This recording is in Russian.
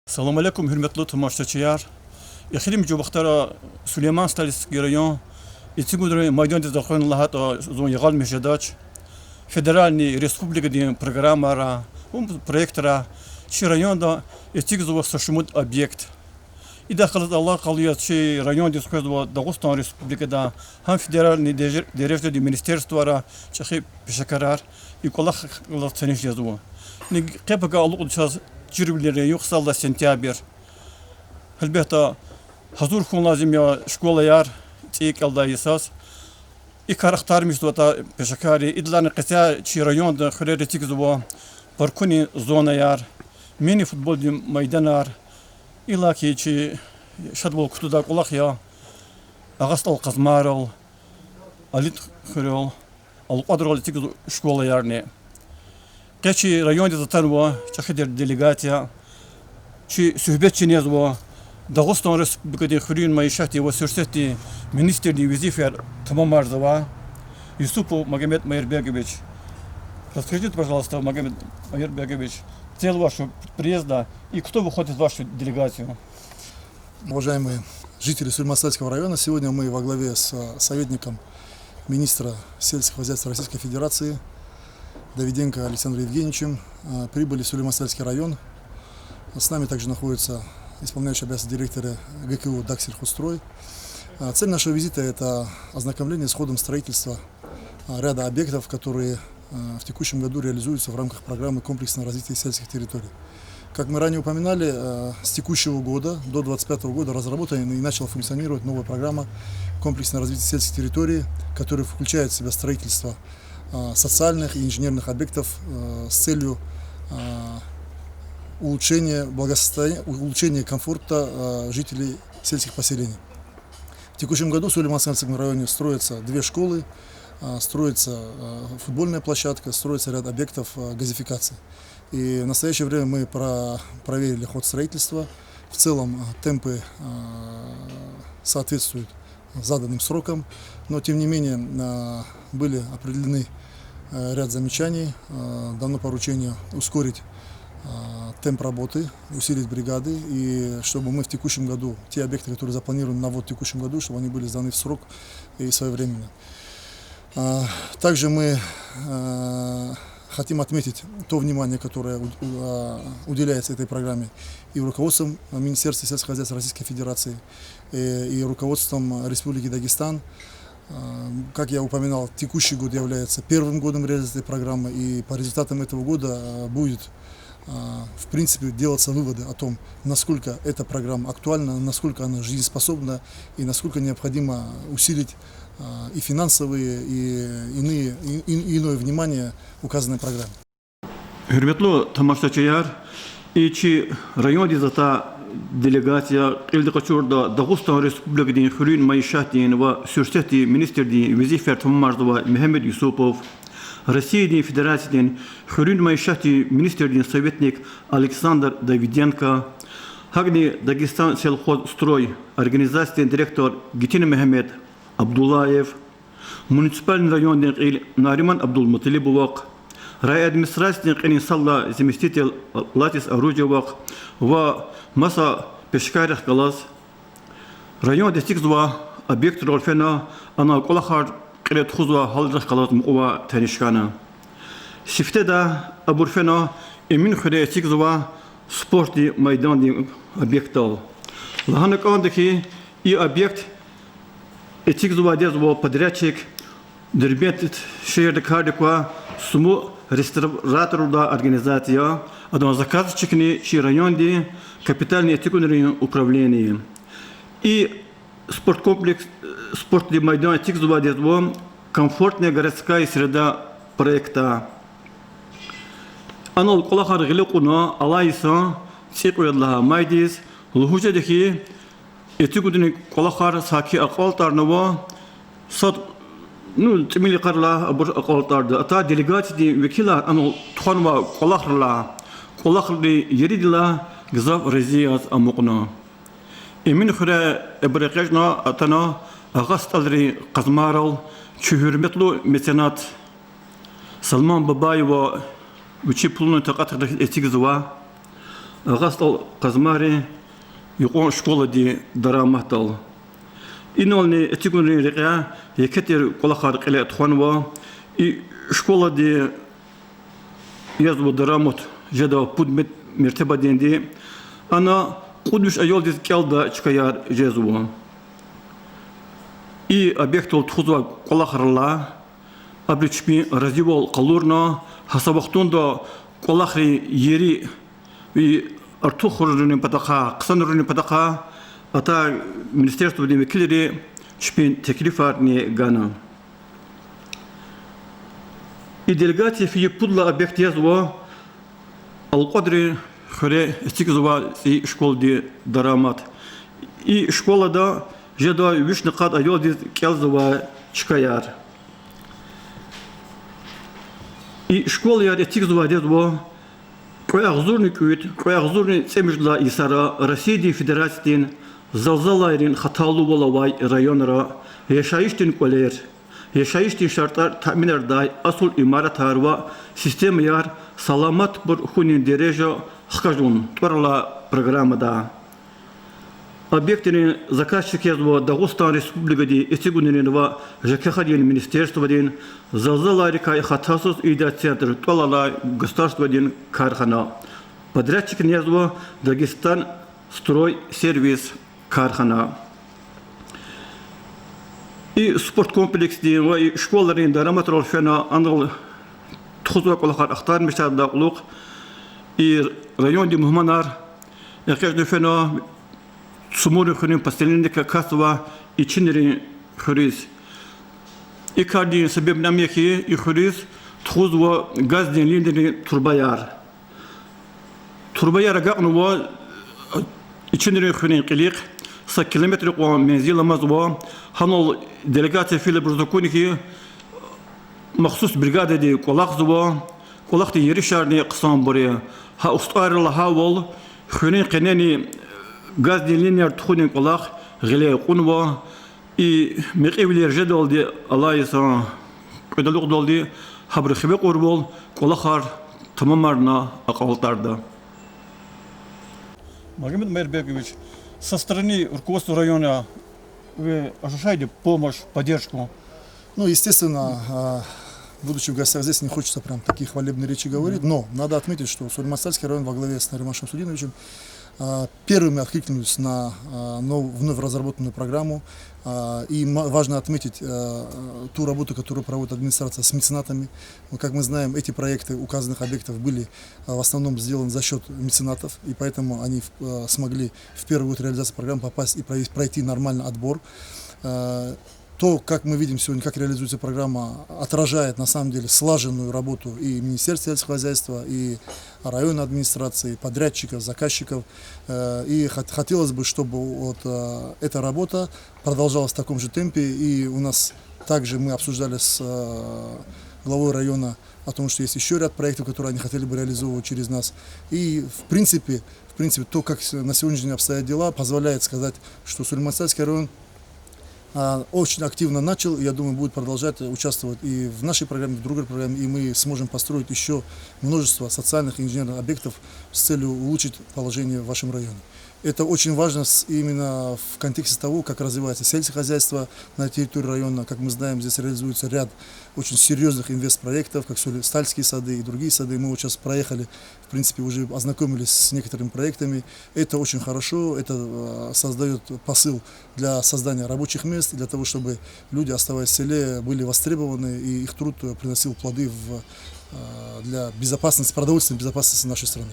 Салам алейкум, hürmetli tamaşaçılar. Exilim cubaqtara Süleyman Stalistki rayon, İçigudru Maydan Dizdakhon lahat zon yagal mejadaç, Federalni Respublika diye programara, proyektara, şu rayonda İçigudru saşumut obyekt. İdakhalat Allah kalıyor ki rayon disközü Dağıstan Respublika'da hem federalni derevde di ministerstvara çakı pişakarar, İkollah senif yazıyor. Ne kapıga alıp uçaz جربلي يوصل لسنتيابر هالبيتا حضور كون لازم يا شكولا يار تيك الله يساس إكار اختار مستوى بشكاري إدلان قطع شي ريون دا خلال تيك زوا بركوني زونا يار ميني فوتبول دي ميدان يار إلا كي شي شادبول كتو دا قلاخ يا أغسط القزمارل أليت خلال القدر تيك شكولا يارني Keçi rayon dizatan var, çakıdır delegasya, çi söhbetçi niyaz var, Dağıstan Respublika'da Hürriyet Maişati ve Sürseti Ministerliği vazife tamam arzu var. Yusupov Магомед Майербегович. Расскажите, пожалуйста, Магомед Майербегович, цель вашего приезда и кто выходит в вашу делегацию? Уважаемые жители Сульмасальского района, сегодня мы во главе с советником министра сельского хозяйства Российской Федерации Давиденко Александром Евгеньевичем прибыли в Сулейман-Сальский район. С нами также находится исполняющий обязанности директора ГКУ «Даксельхозстрой». Цель нашего визита – это ознакомление с ходом строительства ряда объектов, которые в текущем году реализуются в рамках программы комплексного развития сельских территорий. Как мы ранее упоминали, с текущего года до 2025 года разработана и начала функционировать новая программа комплексного развития сельских территорий, которая включает в себя строительство социальных и инженерных объектов с целью улучшения благосостояния, улучшения комфорта жителей сельских поселений. В текущем году в Сулейман-Сальском районе строятся две школы, строится футбольная площадка, строится ряд объектов газификации. И в настоящее время мы проверили ход строительства. В целом темпы соответствуют заданным срокам, но тем не менее были определены ряд замечаний, дано поручение ускорить темп работы, усилить бригады, и чтобы мы в текущем году, те объекты, которые запланированы на ввод в текущем году, чтобы они были сданы в срок и своевременно. Также мы хотим отметить то внимание, которое уделяется этой программе и руководством Министерства сельского хозяйства Российской Федерации, и руководством Республики Дагестан. Как я упоминал, текущий год является первым годом реализации программы, и по результатам этого года будет, в принципе, делаться выводы о том, насколько эта программа актуальна, насколько она жизнеспособна и насколько необходимо усилить и финансовые, и иное внимание указанной программе. Hürmetli tamaşaçılar, İçi rayon dizata delegasya ilde kaçırda Dağıstan Respublika'nın Hürriyet Maişati ve Sürseti Ministerliği vazife tamam arzu var Mehmet Yusupov, Россия Федерации Hürriyet Maişati Ministerliği советник Александр Давиденко, Hagni Dagestan Selхозстрой организации директор Гитин Мехмед Абдуллаев, муниципальный районный Нариман Абдулмуталибовак, райадминистрации Инсалла заместитель Латис Орудиевак, в Маса Пешкарях Галас, район достигла объект Рольфена, она Колахар Кретхузва Халдрах Галас Мува Танишкана. Сифтеда Абурфена и Минхуре Тигзва спорти майдан объектал. Лаханакандахи и объект Этикзва Дезво подрядчик Дербет Шейр Кардиква Суму реставраторуда организация, одно заказчикни чи районде капитальное этикунное управление. И спорткомплекс, спортный майдан Этикзва Дезво, комфортная городская среда проекта. Анол Колахар Гиликуна, Алайса, Секуядла Майдис, Лухучадихи, Этикудный Колахар Саки Аквалтарнова, Сад تميل قرلا أبو قلتارد أتا делегации وكيلا أنو تخانوا قلاخر دي يريد لا جزاف رزيات أمقنا إمين خير إبرقنا أتنا أغسط أدري قزمارل شهور مثلو متنات سلمان باباي و وشي بلون تقاطر إتيجزوا Гастал Казмари, Юкон школа ди Дараматал. Инолни этигунри река, Екетер Колахар Келе Тхуанва, и школа ди Язбу Дарамот, Жеда Пудмет Мертеба Денди, она Кудуш Айолдис Келда Чкаяр Жезуа. И объектол Тхуза Колахарла, Абричми Разивол Калурна, Хасабахтунда Колахри Ери, и Артухурни Патаха, Ксанурни Патаха, ата Министерство Демикилери, Чпин Теклифарни Гана. И делегация Фиепудла объект Язва, Алкадри Хоре Стикзова и школ ди Дарамат. И школа да Жеда Вишнакат Айодис Келзова Чкаяр. И школа я Стикзова Дезво, Коягзурный күйт, Коягзурный Цемежла Исара, Российской Федерации, Залзалайрин Хаталу Воловай районара, Яшаиштин Колер, Яшаиштин Шартар Таминардай, Асул Имарат Харва, Система Яр, Саламат Бурхунин Дережа, Хкажун, Творла программа да. Объектный заказчик Язва Дагустан Республика Ди Эстигунинова, Жакехадин Министерство Дин, Залзалайрика и Хатасус Ида Центр, Твалала Государство Дин Кархана. Подрядчик Язва Дагестан Строй Сервис Кархана. И спорткомплекс Ди, и школа Рин Дараматрол Фена, Англ Тхузва Колахар Ахтар Миштад Даклук, и район Ди Мухманар, Якежный Фена, Сумуры Хурин Пастелинника Касова и Чинери Хурис. И Карди Сабеб Намехи и Хурис Тхузва Газдин Линдери Турбаяр. Турбаяр Гакнува и Чинери Хурин Килик, са километры о Мензила Мазва, Ханол делегация Филипп Рузакуники, Махсус бригада Ди Колахзова, Колахти Еришарни Ксамбури, Ха Устарла Хавол, Хурин Кенени Газдин линияр Тхунин Колах, Гиле Кунва, и Мекевилер Жедолди Алайса, Кедалук Долди, Хабрихбек Урбол, Колахар, Тамамарна, Акалтарда. Магомед Майрбекович, со стороны руководства района вы ощущаете помощь, поддержку? Ну, естественно, будучи в гостях здесь, не хочется прям такие хвалебные речи говорить, но надо отметить, что Сулейман-Астальский район во главе с Наримашем Судиновичем первыми откликнулись на вновь разработанную программу. И важно отметить ту работу, которую проводит администрация с меценатами. Как мы знаем, эти проекты указанных объектов были в основном сделаны за счет меценатов, и поэтому они смогли в первую реализацию программы попасть и пройти нормально отбор. То, как мы видим сегодня, как реализуется программа, отражает на самом деле слаженную работу и Министерства сельского хозяйства, и районной администрации, подрядчиков, заказчиков. И хотелось бы, чтобы вот эта работа продолжалась в таком же темпе. И у нас также мы обсуждали с главой района о том, что есть еще ряд проектов, которые они хотели бы реализовывать через нас. И в принципе, то, как на сегодняшний день обстоят дела, позволяет сказать, что Сулейман-Астальский район очень активно начал, и я думаю, будет продолжать участвовать и в нашей программе, и в другой программе, и мы сможем построить еще множество социальных и инженерных объектов с целью улучшить положение в вашем районе. Это очень важно именно в контексте того, как развивается сельское хозяйство на территории района. Как мы знаем, здесь реализуется ряд очень серьезных инвестпроектов, как Стальские сады и другие сады. Мы вот сейчас проехали, в принципе, уже ознакомились с некоторыми проектами. Это очень хорошо, это создает посыл для создания рабочих мест, для того, чтобы люди, оставаясь в селе, были востребованы и их труд приносил плоды для безопасности, продовольственной безопасности нашей страны.